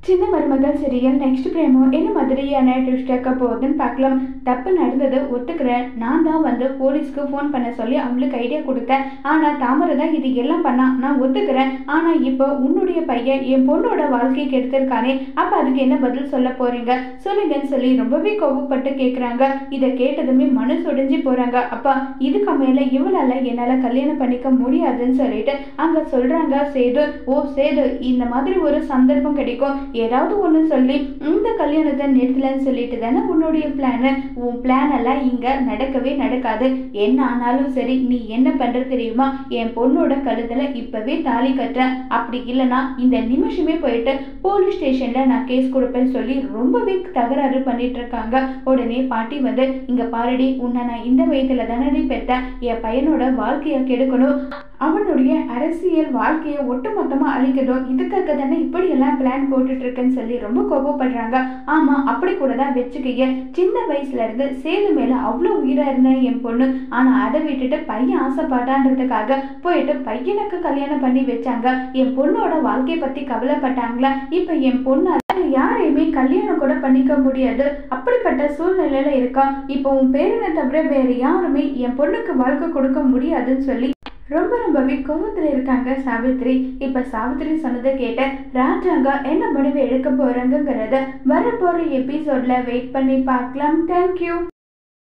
சின்ன மருமகள் serial next பிரேமோ என்ன மாதிரியான ட்விஸ்ட் இருக்க போகுதுன்னு பார்க்கலாம். தப்பு நடந்தது ஒத்துக்கிறேன். நான் தான் போலீஸ்க்கு ஃபோன் பண்ண சொல்லி அவங்களுக்கு ஐடியா கொடுத்தேன். ஆனால் தாமரை தான் இது எல்லாம் பண்ணா. நான் ஒத்துக்கிறேன். ஆனால் இப்போ உன்னுடைய பையன் என் பொண்ணோட வாழ்க்கைக்கு எடுத்திருக்கானே, அப்போ அதுக்கு என்ன பதில் சொல்ல போறீங்க சொல்லுங்கன்னு சொல்லி ரொம்பவே கோபப்பட்டு கேட்குறாங்க. இதை கேட்டதுமே மனசு உடைஞ்சி போறாங்க. அப்பா இதுக்கு மேலே இவளால் என்னால் கல்யாணம் பண்ணிக்க முடியாதுன்னு சொல்லிட்டு அங்கே சொல்றாங்க சேது. ஓ சேது, இந்த மாதிரி ஒரு சந்தர்ப்பம் கிடைக்கும், ஏதாவது ஒன்று சொல்லி இந்த கல்யாணத்தை நிறுத்தலன்னு சொல்லிட்டு தானே உன்னுடைய பிளானு. உன் பிளான் எல்லாம் இங்க நடக்கவே நடக்காது. என்ன ஆனாலும் சரி, நீ என்ன பண்ற தெரியுமா? என் பொண்ணோட கழுத்துல இப்பவே தாலி கட்டுற, அப்படி இல்லைன்னா இந்த நிமிஷமே போயிட்டு போலீஸ் ஸ்டேஷன்ல நான் கேஸ் கொடுப்பேன்னு சொல்லி ரொம்பவே தகராறு பண்ணிட்டு இருக்காங்க. உடனே பாட்டி இங்க பாருடி, உன்னை நான் இந்த வயதுல தானடி பெற்றேன். என் பையனோட வாழ்க்கையை கெடுக்கணும், அவனுடைய அரசியல் வாழ்க்கையை ஒட்டுமொத்தமா அழிக்கணும், இதுக்காக தானே இப்படி எல்லாம் பிளான் போட்டுட்டு இருக்குன்னு சொல்லி ரொம்ப கோபப்படுறாங்க. ஆமா, அப்படி கூட தான் வச்சுக்கைய. சின்ன வயசுல இருந்து சேது மேல அவ்வளோ உயிரா இருந்த என் பொண்ணு, ஆனா அதை விட்டுட்டு பையன் ஆசைப்பட்டான்றதுக்காக போயிட்டு பையனுக்கு கல்யாணம் பண்ணி வச்சாங்க. என் பொண்ணோட வாழ்க்கையை பத்தி கவலைப்பட்டாங்களா? இப்ப என் பொண்ணு யாரையுமே கல்யாணம் கூட பண்ணிக்க முடியாது, அப்படிப்பட்ட சூழ்நிலையில இருக்கா. இப்போ உன் பேரனை தவிர வேற யாருமே என் பொண்ணுக்கு வாழ்க்கை கொடுக்க முடியாதுன்னு சொல்லி ரொம்பவே கோபத்துல இருக்காங்க சாவித்ரி. இப்ப சாவித்ரி சொன்னதை கேட்ட ராஜாங்க என்ன முடிவு எடுக்க போறாங்கிறத வரப்போற எபிசோட்ல வெயிட் பண்ணி பார்க்கலாம். தேங்க்யூ.